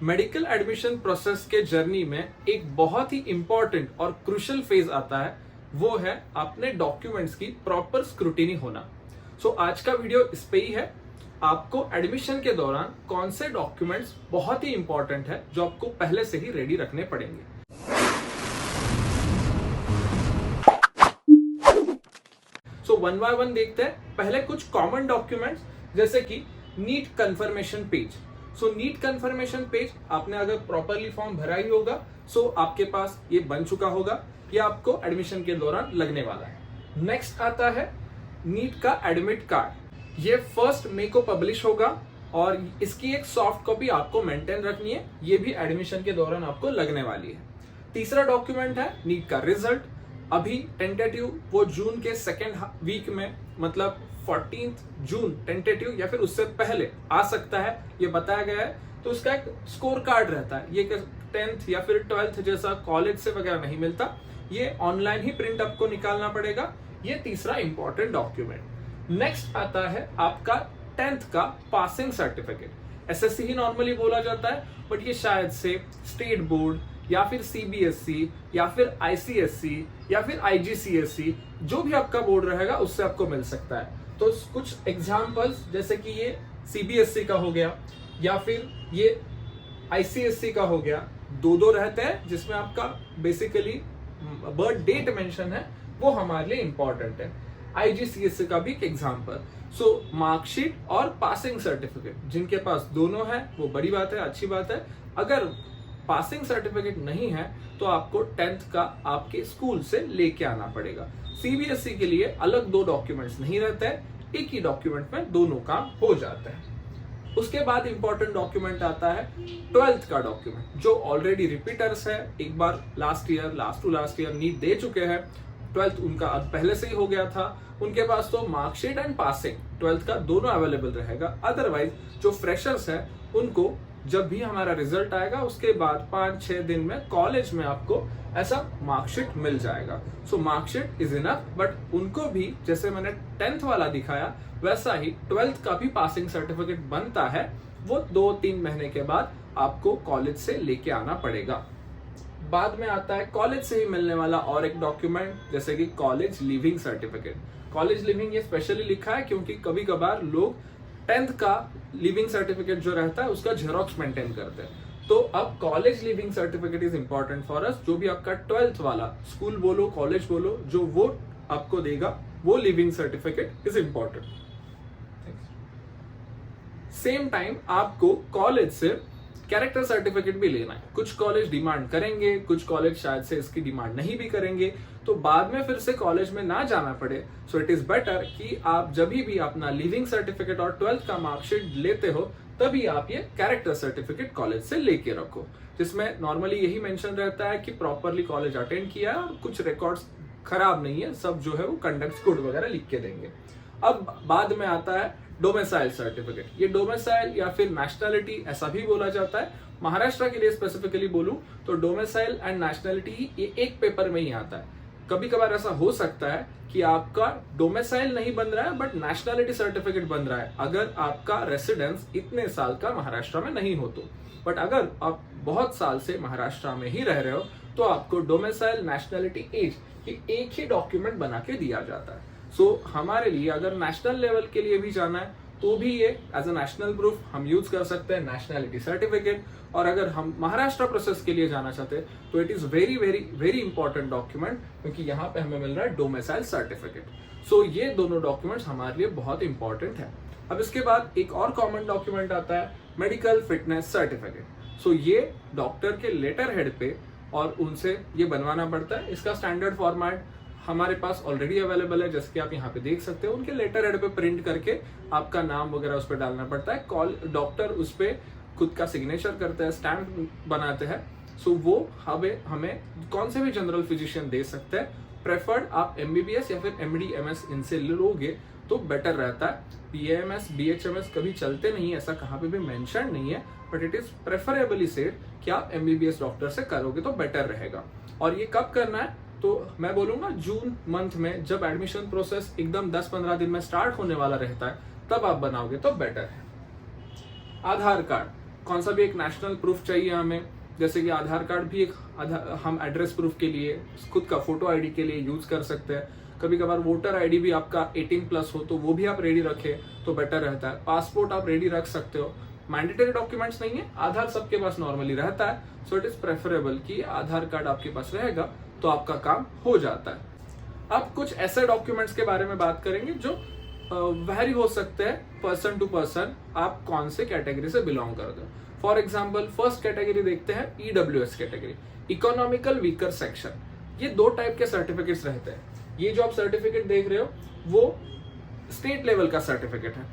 Medical admission process के journey में एक बहुत ही इंपॉर्टेंट और क्रूशियल फेज आता है, वो है अपने डॉक्यूमेंट्स की प्रॉपर स्क्रूटिनी होना। सो आज का वीडियो इस पे ही है। आपको एडमिशन के दौरान कौन से डॉक्यूमेंट्स बहुत ही इंपॉर्टेंट है जो आपको पहले से ही रेडी रखने पड़ेंगे। सो वन बाय वन देखते हैं। पहले कुछ कॉमन डॉक्यूमेंट्स जैसे कि नीट कंफर्मेशन पेज। सो नीट कंफर्मेशन पेज आपने अगर प्रॉपरली फॉर्म भरा ही होगा, सो आपके पास ये बन चुका होगा, ये आपको एडमिशन के दौरान लगने वाला है। नेक्स्ट आता है नीट का एडमिट कार्ड। ये 1 मई को पब्लिश होगा और इसकी एक सॉफ्ट कॉपी आपको मेंटेन रखनी है, ये भी एडमिशन के दौरान आपको लगने वाली है। तीसरा डॉक्यूमेंट है नीट का रिजल्ट। अभी टेंटेटिव वो जून के सेकेंड वीक में, मतलब 14 जून टेंटेटिव या फिर उससे पहले आ सकता है, ये बताया गया है। तो उसका एक स्कोर कार्ड रहता है, ये 10th या फिर 12th जैसा कॉलेज से वगैरह नहीं मिलता, ये ऑनलाइन ही प्रिंट आपको निकालना पड़ेगा। ये तीसरा इंपॉर्टेंट डॉक्यूमेंट। नेक्स्ट आता है आपका 10th का पासिंग सर्टिफिकेट। एसएससी ही नॉर्मली बोला जाता है, बट ये शायद से स्टेट बोर्ड या फिर सीबीएसई या फिर आईसीएसई या फिर आईजीसीएसई, जो भी आपका बोर्ड रहेगा उससे आपको मिल सकता है। तो कुछ एग्जांपल्स जैसे कि ये सीबीएसई का हो गया या फिर ये आईसीएसई का हो गया, दो रहते हैं जिसमें आपका बेसिकली बर्थ डेट मेंशन है, वो हमारे लिए इंपॉर्टेंट है। आईजीसीएसई का भी एक एग्जांपल। सो मार्कशीट और पासिंग सर्टिफिकेट जिनके पास दोनों है वो बड़ी बात है, अच्छी बात है। अगर पासिंग सर्टिफिकेट नहीं है तो आपको 10th का आपके स्कूल से लेके आना पड़ेगा। सीबीएसई के लिए अलग 2 डॉक्यूमेंट्स नहीं रहते हैं, एक ही डॉक्यूमेंट में दोनों काम हो जाता है। उसके बाद इंपॉर्टेंट डॉक्यूमेंट आता है 12th का डॉक्यूमेंट, जो ऑलरेडी रिपीटर्स है, एक बार last two last year NEET दे चुके हैं, 12th उनका पहले से ही हो गया था, उनके पास तो मार्कशीट एंड पासिंग 12th का दोनों अवेलेबल रहेगा। अदरवाइज जो फ्रेशर्स है उनको जब भी हमारा रिजल्ट आएगा उसके बाद 5-6 दिन में कॉलेज में आपको ऐसा मार्कशीट मिल जाएगा। सो मार्कशीट इज इनफ, बट उनको भी जैसे मैंने 10th वाला दिखाया वैसा ही 12th का भी पासिंग सर्टिफिकेट बनता है, वो 2-3 महीने के बाद आपको कॉलेज से लेके आना पड़ेगा। बाद में आता है कॉलेज से ही मिलने वाला और एक डॉक्यूमेंट जैसे कि college leaving certificate. College living ये स्पेशली लिखा है क्योंकि कभी कभार लोग 10th का लिविंग सर्टिफिकेट जो रहता है उसका जेरोक्स मेंटेन करते हैं। तो अब college leaving certificate is important for us. जो भी आपका 12th वाला स्कूल बोलो कॉलेज बोलो जो वो आपको देगा, वो leaving certificate is important. Same time आपको कॉलेज से कैरेक्टर सर्टिफिकेट भी लेना है। कुछ कॉलेज डिमांड करेंगे, कुछ कॉलेज शायद से इसकी डिमांड नहीं भी करेंगे, तो बाद में फिर से कॉलेज में ना जाना पड़े। सो इट इज बेटर कि आप जब भी अपना लिविंग सर्टिफिकेट और 12th का मार्कशीट लेते हो तभी आप ये कैरेक्टर सर्टिफिकेट कॉलेज से लेके रखो, जिसमें नॉर्मली यही मेंशन रहता है कि प्रॉपरली कॉलेज अटेंड किया और कुछ रिकॉर्ड्स खराब नहीं है, सब जो है वो कंडक्ट गुड वगैरह लिख के देंगे। अब बाद में आता है डोमिसाइल सर्टिफिकेट। ये डोमिसाइल या फिर नेशनैलिटी ऐसा भी बोला जाता है। महाराष्ट्र के लिए स्पेसिफिकली बोलूं तो डोमिसाइल एंड नेशनैलिटी ये एक पेपर में ही आता है। कभी कभार ऐसा हो सकता है कि आपका डोमिसाइल नहीं बन रहा है बट नेशनैलिटी सर्टिफिकेट बन रहा है, अगर आपका रेसिडेंस इतने साल का महाराष्ट्र में नहीं हो तो। बट अगर आप बहुत साल से महाराष्ट्र में ही रह रहे हो तो आपको डोमिसाइल, नेशनैलिटी, एज ये एक ही डॉक्यूमेंट बना के दिया जाता है। सो हमारे लिए अगर नेशनल लेवल के लिए भी जाना है तो भी ये एज अ नेशनल प्रूफ हम यूज कर सकते हैं, नेशनैलिटी सर्टिफिकेट। और अगर हम महाराष्ट्र प्रोसेस के लिए जाना चाहते हैं तो it is very very very important document, क्योंकि यहाँ पे हमें मिल रहा है डोमिसाइल सर्टिफिकेट। सो ये दोनों डॉक्यूमेंट्स हमारे लिए बहुत इंपॉर्टेंट है। अब इसके बाद एक और कॉमन डॉक्यूमेंट आता है मेडिकल फिटनेस सर्टिफिकेट। सो ये डॉक्टर के लेटर हेड पे और उनसे ये बनवाना पड़ता है। इसका स्टैंडर्ड फॉर्मेट हमारे पास ऑलरेडी अवेलेबल है, जैसे कि आप यहाँ पे देख सकते हो। उनके लेटर हेड पे प्रिंट करके आपका नाम वगैरह उस पर डालना पड़ता है। डॉक्टर उस पर खुद का सिग्नेचर करते हैं, स्टैम्प बनाते हैं। सो वो हमें कौन से भी जनरल फिजिशियन दे सकते हैं। प्रेफर्ड आप एमबीबीएस या फिर एमडी एमएस इनसे लोगे तो बेटर रहता है। बीएमएस बीएचएमएस कभी चलते नहीं, ऐसा कहाँ पे भी मेंशन नहीं है, but it is preferably said कि आप एमबीबीएस डॉक्टर से करोगे तो बेटर रहेगा। और ये कब करना है तो मैं बोलूंगा जून मंथ में, जब एडमिशन प्रोसेस एकदम 10-15 दिन में स्टार्ट होने वाला रहता है, तब आप बनाओगे तो बेटर है। आधार कार्ड, कौन सा भी एक नेशनल प्रूफ चाहिए हमें, जैसे कि आधार कार्ड भी एक हम एड्रेस प्रूफ के लिए, खुद का फोटो आईडी के लिए यूज कर सकते हैं। कभी कभार वोटर आईडी भी आपका 18+ हो तो वो भी आप रेडी रखें तो बेटर रहता है। पासपोर्ट आप रेडी रख सकते हो। मैंडेटरी डॉक्यूमेंट्स नहीं है, आधार सबके पास नॉर्मली रहता है, सो इट इज प्रेफरेबल कि आधार कार्ड आपके पास रहेगा तो आपका काम हो जाता है। अब कुछ ऐसे डॉक्यूमेंट्स के बारे में बात करेंगे जो वेरी हो सकते हैं पर्सन टू पर्सन, आप कौन से कैटेगरी से बिलोंग करते हो। फॉर एग्जाम्पल फर्स्ट कैटेगरी देखते हैं, EWS category, economical weaker section. ये 2 टाइप के सर्टिफिकेट्स रहते हैं। ये जो आप सर्टिफिकेट देख रहे हो वो स्टेट लेवल का सर्टिफिकेट है।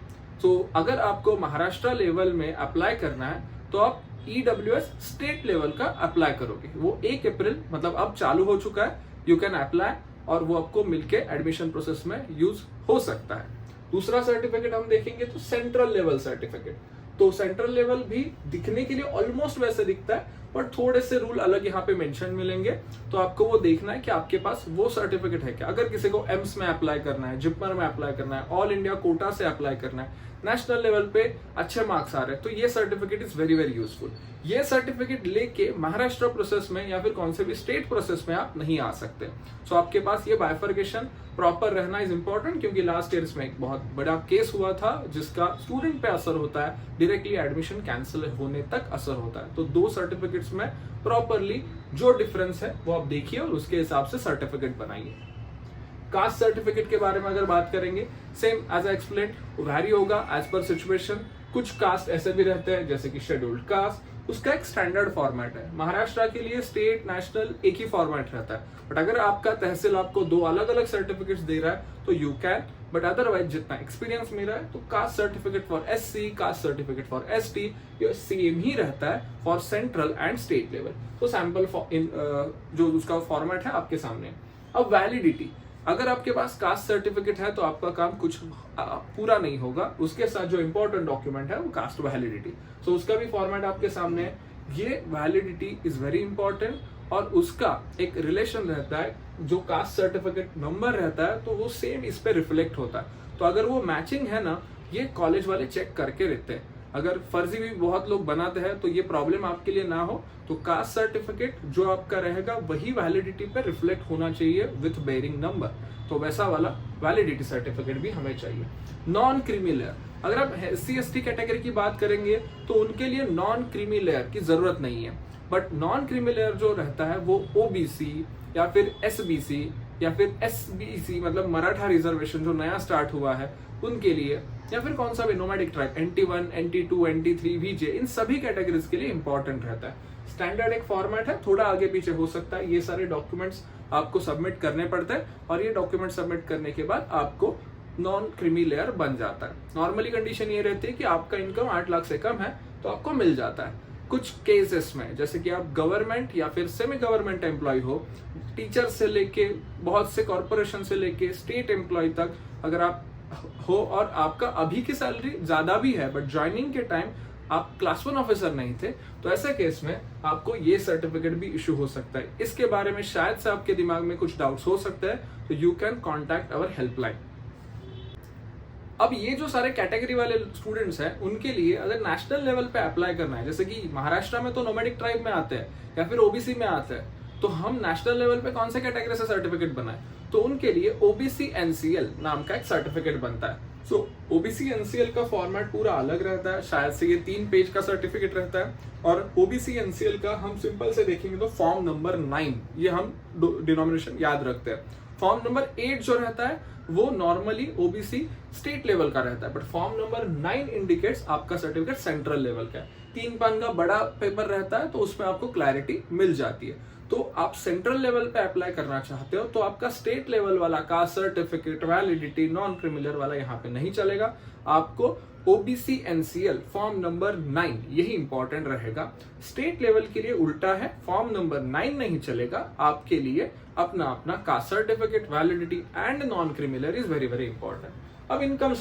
तो अगर आपको महाराष्ट्र लेवल में अप्लाई करना है तो आप ईडब्ल्यूएस स्टेट लेवल का अप्लाई करोगे। वो 1 अप्रैल मतलब अब चालू हो चुका है, यू कैन अप्लाई, और वो आपको मिलके एडमिशन प्रोसेस में यूज हो सकता है। दूसरा सर्टिफिकेट हम देखेंगे तो सेंट्रल लेवल सर्टिफिकेट। तो सेंट्रल लेवल भी दिखने के लिए ऑलमोस्ट वैसे दिखता है, बट थोड़े से रूल अलग यहाँ पे मेंशन मिलेंगे। तो आपको वो देखना है कि आपके पास वो सर्टिफिकेट है क्या। अगर किसी को एम्स में अप्लाई करना है, जिपमर में अप्लाई करना है, ऑल इंडिया कोटा से अप्लाई करना है, नेशनल लेवल पे अच्छे मार्क्स आ रहे हैं, तो ये certificate is very very useful. ये सर्टिफिकेट लेके महाराष्ट्र प्रोसेस में या फिर कौन से भी स्टेट प्रोसेस में आप नहीं आ सकते। सो आपके पास ये बाइफर्केशन प्रॉपर रहना इज इंपॉर्टेंट, क्योंकि लास्ट ईयर्स में एक बहुत बड़ा केस हुआ था जिसका स्टूडेंट पे असर होता है, डायरेक्टली एडमिशन कैंसिल होने तक असर होता है। तो 2 सर्टिफिकेट्स में प्रॉपरली जो डिफरेंस है वो आप देखिए और उसके हिसाब से सर्टिफिकेट बनाइए। कास्ट सर्टिफिकेट के बारे में अगर बात करेंगे, same as I explain, vary होगा एज पर सिचुएशन। कुछ कास्ट ऐसे भी रहते हैं जैसे कि शेड्यूल्ड कास्ट, उसका एक स्टैंडर्ड फॉर्मेट है। महाराष्ट्र के लिए स्टेट नेशनल एक ही फॉर्मेट रहता है, बट अगर आपका तहसील आपको 2 अलग अलग सर्टिफिकेट्स दे रहा है तो यू कैन, बट अदरवाइज जितना एक्सपीरियंस मेरा है तो caste certificate for SC, caste certificate for ST ये सेम ही रहता है for central and state level. तो सैंपल जो उसका फॉर्मेट है आपके सामने। अब वैलिडिटी, अगर आपके पास कास्ट सर्टिफिकेट है तो आपका काम कुछ पूरा नहीं होगा, उसके साथ जो इंपॉर्टेंट डॉक्यूमेंट है वो कास्ट वैलिडिटी। सो उसका भी फॉर्मेट आपके सामने है। ये वैलिडिटी इज वेरी इंपॉर्टेंट और उसका एक रिलेशन रहता है, जो कास्ट सर्टिफिकेट नंबर रहता है तो वो सेम इस पे रिफ्लेक्ट होता है। तो अगर वो मैचिंग है ना, ये कॉलेज वाले चेक करके रहते हैं। अगर फर्जी भी बहुत लोग बनाते हैं तो ये प्रॉब्लम आपके लिए ना हो, तो कास्ट सर्टिफिकेट जो आपका रहेगा वही वैलिडिटी पे रिफ्लेक्ट होना चाहिए विथ बेयरिंग नंबर। तो वैसा वाला वैलिडिटी सर्टिफिकेट भी हमें चाहिए। नॉन क्रीमी लेयर, अगर आप SC/ST कैटेगरी की बात करेंगे तो उनके लिए नॉन क्रीमी लेयर की जरूरत नहीं है, बट नॉन क्रीमी लेयर जो रहता है वो OBC या फिर SBC या फिर SBC मतलब मराठा रिजर्वेशन जो नया स्टार्ट हुआ है उनके लिए, या फिर कौन सा भी nomadic tribe NT1, NT2, NT3, VJ, इन सभी कैटेगरीज के लिए इंपॉर्टेंट रहता है। स्टैंडर्ड एक फॉर्मेट है, थोड़ा आगे पीछे हो सकता है। ये सारे डॉक्यूमेंट्स आपको सबमिट करने पड़ते हैं और ये डॉक्यूमेंट सबमिट करने के बाद आपको नॉन क्रीमी लेयर बन जाता है। नॉर्मली कंडीशन ये रहती है कि आपका इनकम 8 लाख से कम है तो आपको मिल जाता है। कुछ केसेस में जैसे कि आप गवर्नमेंट या फिर सेमी गवर्नमेंट एम्प्लॉय हो, टीचर से लेके बहुत से कॉर्पोरेशन से लेके स्टेट एम्प्लॉय तक अगर आप हो और आपका अभी की सैलरी ज्यादा भी है बट ज्वाइनिंग के टाइम आप क्लास 1 ऑफिसर नहीं थे, तो ऐसे केस में आपको ये सर्टिफिकेट भी इशू हो सकता है। इसके बारे में शायद से आपके दिमाग में कुछ डाउट्स हो सकते हैं, तो you can contact our helpline. अब ये जो सारे कैटेगरी वाले स्टूडेंट्स हैं उनके लिए अगर नेशनल लेवल पे अप्लाई करना है, जैसे कि महाराष्ट्र में तो नोमैडिक ट्राइब में आते हैं या फिर ओबीसी में आते हैं, तो हम नेशनल लेवल पे कौन से कैटेगरी से सर्टिफिकेट बनाए, तो उनके लिए OBC NCL नाम का एक सर्टिफिकेट बनता है। सो OBC NCL का फॉर्मेट पूरा अलग रहता है, शायद से ये 3 पेज का सर्टिफिकेट रहता है। और OBC NCL का हम सिंपल से देखेंगे तो फॉर्म नंबर 9, ये हम डिनोमिनेशन याद रखते हैं। फॉर्म नंबर 8 जो रहता है वो नॉर्मली OBC स्टेट लेवल का रहता है, बट फॉर्म नंबर 9 इंडिकेट्स आपका सर्टिफिकेट सेंट्रल लेवल का है। 3 पान का बड़ा पेपर रहता है तो उसमें आपको क्लैरिटी मिल जाती है। तो आप सेंट्रल लेवल पे अप्लाई करना चाहते हो तो आपका स्टेट लेवल वाला का सर्टिफिकेट वैलिडिटी नॉन क्रिमिनल वाला यहाँ पे नहीं चलेगा, आपको OBC NCL फॉर्म नंबर 9 यही इंपॉर्टेंट रहेगा। स्टेट लेवल के लिए उल्टा है, फॉर्म नंबर 9 नहीं चलेगा, आपके लिए अपना अपना caste certificate validity and non criminal is very very important. अब इनकम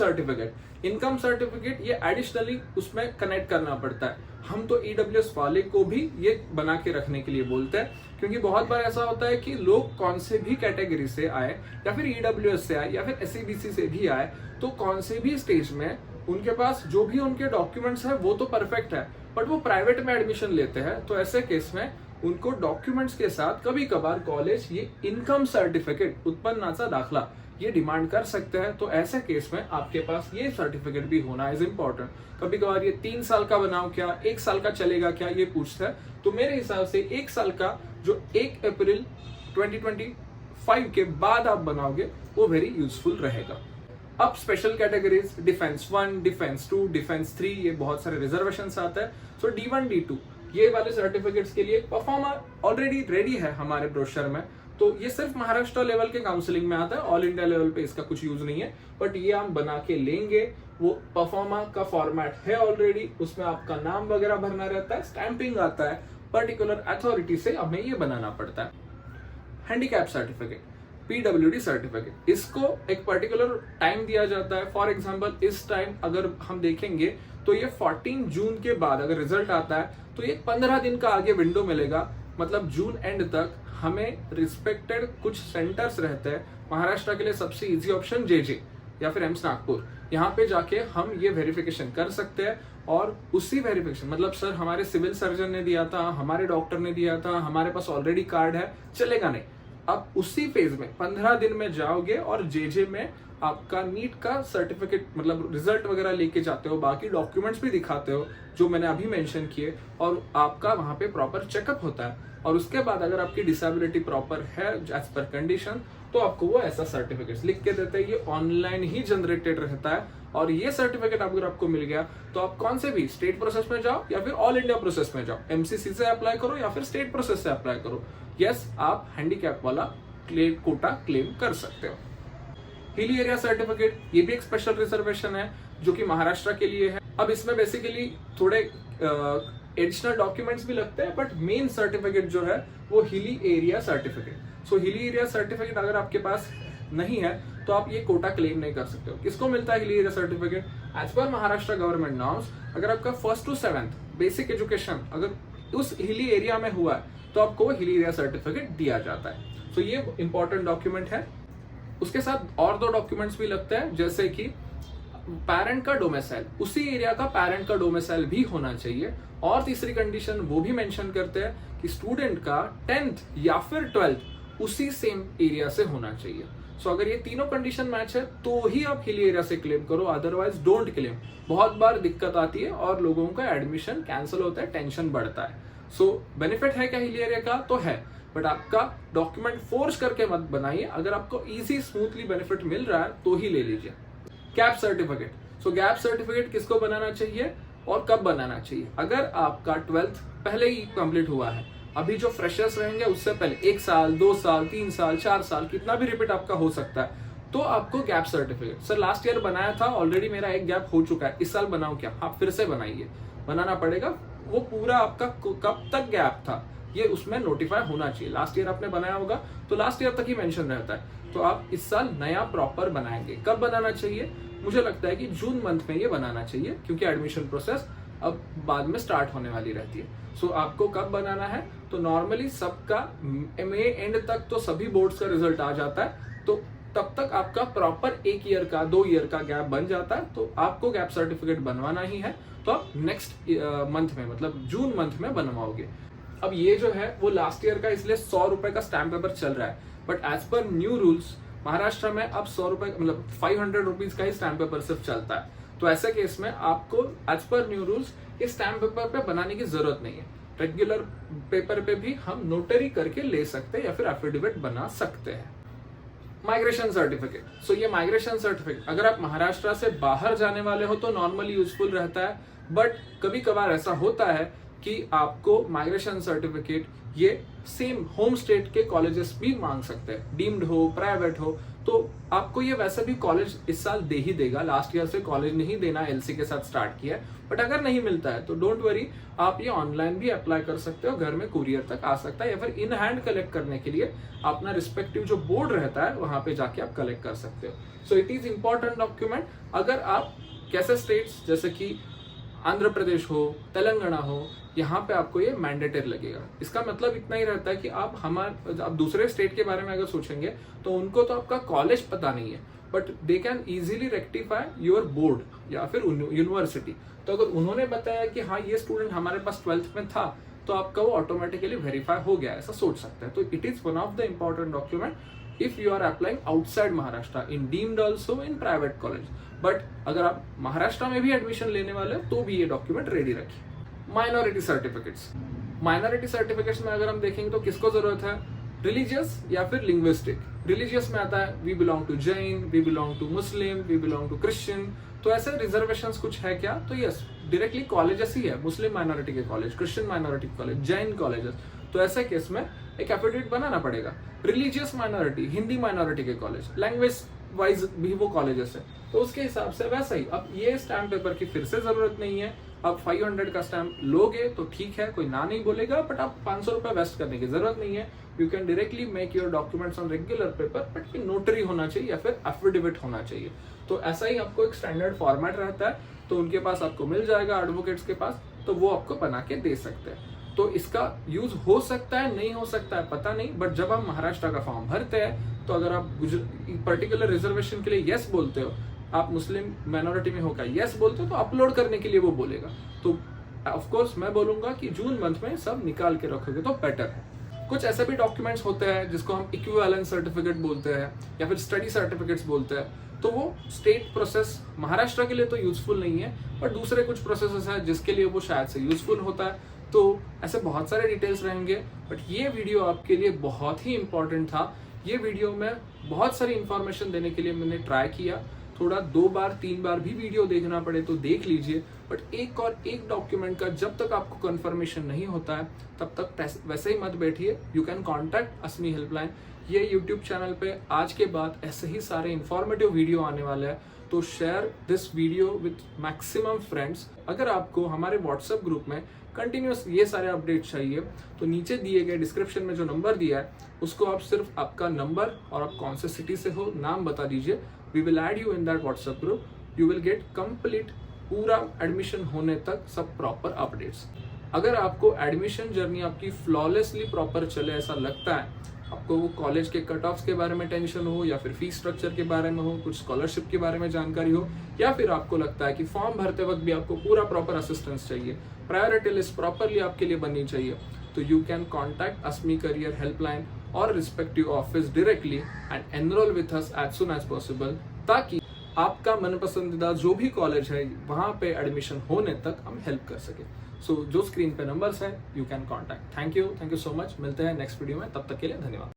सर्टिफिकेट ये एडिशनली उसमें कनेक्ट करना पड़ता है। हम तो EWS वाले को भी ये बना के रखने के लिए बोलते हैं, क्योंकि बहुत बार ऐसा होता है कि लोग कौन से भी कैटेगरी से आए या फिर EWS से आए या फिर SCBC से भी आए, तो कौन से भी स्टेज में उनके पास जो भी उनके डॉक्यूमेंट्स है वो तो परफेक्ट है, बट वो प्राइवेट में एडमिशन लेते हैं, तो ऐसे केस में उनको डॉक्यूमेंट्स के साथ कभी कभार कॉलेज ये इनकम सर्टिफिकेट, उत्पन्नाचा दाखला, ये डिमांड कर सकते हैं। तो ऐसे केस में आपके पास ये सर्टिफिकेट भी होना इज इम्पोर्टेंट। कभी कभार ये 3 साल का बनाओ क्या, 1 साल का चलेगा क्या, ये पूछता है। तो मेरे हिसाब से 1 साल का जो 1 अप्रैल 2025 के बाद आप बनाओगे वो वेरी यूजफुल रहेगा। अब special categories defence 1, defence 2, defence 3, ये बहुत सारे रिजर्वेशन आता है। सो D1, D2 ये वाले सर्टिफिकेट्स के लिए परफॉर्मर ऑलरेडी रेडी है हमारे ब्रोशर में। तो ये सिर्फ महाराष्ट्र लेवल के काउंसलिंग में आता है, ऑल इंडिया लेवल पे इसका कुछ यूज नहीं है, बट ये हम बना के लेंगे। वो परफॉर्मर का फॉर्मेट है ऑलरेडी, उसमें आपका नाम वगैरह भरना रहता है, स्टैंपिंग आता है, पर्टिकुलर अथॉरिटी से हमें ये बनाना पड़ता है। हैंडीकैप सर्टिफिकेट, PWD सर्टिफिकेट, इसको एक पर्टिकुलर टाइम दिया जाता है। फॉर एग्जांपल इस टाइम अगर हम देखेंगे तो ये 14 जून के बाद अगर रिजल्ट आता है तो ये 15 दिन का आगे विंडो मिलेगा, मतलब जून एंड तक हमें रिस्पेक्टेड कुछ सेंटर्स रहते हैं। महाराष्ट्र के लिए सबसे इजी ऑप्शन JJ या फिर एम्स नागपुर, यहाँ पे जाके हम ये वेरिफिकेशन कर सकते हैं। और उसी वेरिफिकेशन मतलब सर हमारे सिविल सर्जन ने दिया था, हमारे डॉक्टर ने दिया था, हमारे पास ऑलरेडी कार्ड है, चलेगा नहीं। अब उसी फेज में 15 दिन में जाओगे और JJ में आपका नीट का सर्टिफिकेट मतलब रिजल्ट वगैरह लेके जाते हो, बाकी डॉक्यूमेंट्स भी दिखाते हो जो मैंने अभी मेंशन किए, और आपका वहां पे प्रॉपर चेकअप होता है। और उसके बाद अगर आपकी डिसेबिलिटी प्रॉपर है एज पर कंडीशन, तो आपको वो ऐसा सर्टिफिकेट लिख के देते हैं। ये ऑनलाइन ही जनरेटेड रहता है, और ये सर्टिफिकेट अगर आपको मिल गया तो आप कौन से भी स्टेट प्रोसेस में जाओ या फिर ऑल इंडिया प्रोसेस में जाओ, MCC से अप्लाई करो या फिर स्टेट प्रोसेस से अप्लाई करो, यस आप हैंडीकैप वाला कोटा क्लेम कर सकते हो। हिली एरिया सर्टिफिकेट, ये भी एक स्पेशल रिजर्वेशन है जो कि महाराष्ट्र के लिए है। अब इसमें बेसिकली थोड़े एडिशनल डॉक्यूमेंट्स भी लगते हैं, बट मेन सर्टिफिकेट जो है वो हिली एरिया सर्टिफिकेट। सो हिली एरिया सर्टिफिकेट अगर आपके पास नहीं है तो आप ये कोटा क्लेम नहीं कर सकते हो। किसको मिलता है hilly area certificate? As per Maharashtra government norms, अगर आपका 1st to 7th basic education अगर उस हिली एरिया में हुआ है तो आपको हिली एरिया सर्टिफिकेट दिया जाता है। सो ये इंपॉर्टेंट डॉक्यूमेंट है। उसके साथ और 2 डॉक्यूमेंट्स भी लगते हैं, जैसे कि पेरेंट का डोमिसाइल, उसी एरिया का पेरेंट का डोमिसाइल भी होना चाहिए। और तीसरी कंडीशन वो भी मेंशन करते हैं कि स्टूडेंट का 10th या फिर 12th उसी सेम एरिया से होना चाहिए। सो अगर ये तीनों कंडीशन मैच है तो ही आप हिली एरिया से क्लेम करो, अदरवाइज डोंट क्लेम। बहुत बार दिक्कत आती है और लोगों का एडमिशन कैंसिल होता है, टेंशन बढ़ता है। सो बेनिफिट है क्या हिली एरिया का? तो है, बट आपका डॉक्यूमेंट फोर्स करके मत बनाइए। अगर आपको इजी स्मूथली बेनिफिट मिल रहा है तो ही ले लीजिए। गैप सर्टिफिकेट, सो गैप सर्टिफिकेट किसको बनाना चाहिए और कब बनाना चाहिए? अगर आपका 12th पहले ही कंप्लीट हुआ है, अभी जो फ्रेशर्स रहेंगे उससे पहले 1 साल, 2 साल, 3 साल, 4 साल, कितना भी रिपीट आपका हो सकता है, तो आपको gap certificate, sir last year बनाया था, ऑलरेडी मेरा एक गैप हो चुका है, इस साल बनाऊं क्या? आप फिर से बनाइए, बनाना पड़ेगा। वो पूरा आपका कब तक गैप था ये उसमें नोटिफाई होना चाहिए। लास्ट ईयर आपने बनाया होगा तो लास्ट ईयर तक ही मेंशन रहता है, तो आप इस साल नया प्रॉपर बनाएंगे। कब बनाना चाहिए? मुझे लगता है कि जून मंथ में ये बनाना चाहिए, क्योंकि एडमिशन प्रोसेस अब बाद में स्टार्ट होने वाली रहती है। सो आपको कब बनाना है? तो नॉर्मली सबका मई एंड तक तो सभी बोर्ड्स का रिजल्ट आ जाता है, तो तब तक आपका प्रॉपर 1 ईयर का 2 ईयर का गैप बन जाता है। तो आपको गैप सर्टिफिकेट बनवाना ही है, तो आप नेक्स्ट मंथ में मतलब जून मंथ में बनवाओगे। अब ये जो है वो लास्ट ईयर का इसलिए 100 रुपए का स्टैम्प पेपर चल रहा है, but as per new rules Maharashtra में अब 100 रुपए मतलब 500 रुपीज का ही स्टैम्प पेपर सिर्फ चलता है। तो ऐसे केस में आपको एज पर न्यू रूल्स इस स्टैम्प पेपर पे बनाने की जरूरत नहीं है। रेगुलर पेपर पे भी हम नोटरी करके ले सकते हैं या फिर एफिडेविट बना सकते हैं। माइग्रेशन सर्टिफिकेट, सो ये माइग्रेशन सर्टिफिकेट अगर आप महाराष्ट्र से बाहर जाने वाले हो तो नॉर्मली यूजफुल रहता है, बट कभी कभार ऐसा होता है कि आपको माइग्रेशन सर्टिफिकेट ये सेम होम स्टेट के कॉलेजेस भी मांग सकते हैं, डीम्ड हो, प्राइवेट हो, तो आपको ये वैसे भी कॉलेज इस साल दे ही देगा। लास्ट ईयर से कॉलेज नहीं देना एलसी के साथ स्टार्ट किया है, बट अगर नहीं मिलता है तो डोंट वरी, आप ये ऑनलाइन भी अप्लाई कर सकते हो, घर में कुरियर तक आ सकता है, या फिर इन हैंड कलेक्ट करने के लिए अपना रिस्पेक्टिव जो बोर्ड रहता है वहां पे जाके आप कलेक्ट कर सकते हो। So it is important document. अगर आप कैसे स्टेट्स जैसे कि आंध्र प्रदेश हो, तेलंगाना हो, यहाँ पे आपको ये मैंडेटरी लगेगा। इसका मतलब इतना ही रहता है कि आप दूसरे स्टेट के बारे में अगर सोचेंगे तो उनको तो आपका कॉलेज पता नहीं है, but they can easily rectify your board या फिर यूनिवर्सिटी। तो अगर उन्होंने बताया कि हाँ ये स्टूडेंट हमारे पास 12th में था, तो आपका वो ऑटोमेटिकली वेरीफाई हो गया, ऐसा सोच सकते हैं। तो it is one of the important document if you are applying outside Maharashtra, in deemed also in private college. But अगर आप महाराष्ट्र में भी एडमिशन लेने वाले हो तो भी ये डॉक्यूमेंट रेडी रखिए। माइनॉरिटी सर्टिफिकेट्स, माइनॉरिटी सर्टिफिकेट्स में अगर हम देखेंगे तो किसको जरूरत है, रिलीजियस या फिर लिंग्विस्टिक। रिलीजियस में आता है we belong to Jain, we belong to Muslim, we belong to Christian. तो ऐसे रिजर्वेशंस कुछ है क्या, तो यस डायरेक्टली कॉलेजेस ही है, मुस्लिम माइनॉरिटी के कॉलेज, क्रिश्चियन माइनॉरिटी के कॉलेज, जैन कॉलेजेस। तो ऐसे केस में एक एफिडेविट बनाना पड़ेगा। रिलीजियस माइनॉरिटी, हिंदी माइनॉरिटी के कॉलेज, लैंग्वेज वाइज भी वो कॉलेजेस है, तो उसके हिसाब से वैसा ही। अब ये स्टैम्प पेपर की फिर से जरूरत नहीं है। आप 500 का स्टैम्प लोगे तो ठीक है, कोई ना नहीं बोलेगा, बट आप 500 रुपए वेस्ट करने की जरूरत नहीं है। You can directly make your documents on regular paper, but notary होना चाहिए या फिर एफिडेविट होना चाहिए। तो ऐसा ही आपको एक स्टैंडर्ड फॉर्मेट रहता है, तो उनके पास आपको मिल जाएगा, एडवोकेट्स के पास, तो वो आपको बना के दे सकते हैं। तो इसका यूज हो सकता है, नहीं हो सकता है पता नहीं, बट जब हम महाराष्ट्र का फॉर्म भरते हैं तो अगर आप पर्टिकुलर रिजर्वेशन के लिए यस बोलते हो, आप मुस्लिम माइनॉरिटी में होकर यस बोलते हो, तो अपलोड करने के लिए वो बोलेगा। तो ऑफ कोर्स मैं बोलूंगा कि जून मंथ में सब निकाल के रखोगे तो बेटर है। कुछ ऐसे भी डॉक्यूमेंट्स होते हैं जिसको हम इक्विवेलेंस सर्टिफिकेट बोलते हैं या फिर स्टडी सर्टिफिकेट्स बोलते हैं, तो वो स्टेट प्रोसेस महाराष्ट्र के लिए तो यूजफुल नहीं है, पर दूसरे कुछ प्रोसेसेस है जिसके लिए वो शायद से यूजफुल होता है। तो ऐसे बहुत सारे डिटेल्स रहेंगे, बट ये वीडियो आपके लिए बहुत ही इंपॉर्टेंट था। ये वीडियो में बहुत सारी इंफॉर्मेशन देने के लिए मैंने ट्राई किया, थोड़ा 2 बार 3 बार भी वीडियो देखना पड़े तो देख लीजिए, बट एक और एक डॉक्यूमेंट का जब तक आपको कंफर्मेशन नहीं होता है तब तक वैसे ही मत बैठिए। You can contact Asmi helpline. ये यूट्यूब चैनल पे आज के बाद ऐसे ही सारे इंफॉर्मेटिव वीडियो आने वाले हैं, तो share this video with maximum friends. अगर आपको हमारे व्हाट्सएप ग्रुप में कंटिन्यूस ये सारे अपडेट चाहिए तो नीचे दिए गए डिस्क्रिप्शन में जो नंबर दिया है उसको आप सिर्फ आपका नंबर और आप कौन से सिटी से हो नाम बता दीजिए। We will add you in that WhatsApp group. You will get complete पूरा एडमिशन होने तक सब प्रॉपर अपडेट्स। अगर आपको एडमिशन जर्नी आपकी फ्लॉलेसली प्रॉपर चले ऐसा लगता है, आपको वो कॉलेज के कट ऑफ्स के बारे में टेंशन हो या फिर फीस स्ट्रक्चर के बारे में हो, कुछ स्कॉलरशिप के बारे में जानकारी हो, या फिर आपको लगता है कि फॉर्म भरते वक्त भी आपको पूरा प्रॉपर असिस्टेंस चाहिए, प्रायोरिटी लिस्ट प्रॉपरली आपके लिए बननी चाहिए, तो you can contact Asmi career helpline और respective office directly and enrol with us as soon as possible, ताकि आपका मनपसंदीदा जो भी कॉलेज है वहां पे एडमिशन होने तक हम हेल्प कर सके। सो जो स्क्रीन पे नंबर्स हैं you can contact. Thank you so much. मिलते हैं नेक्स्ट वीडियो में, तब तक के लिए धन्यवाद।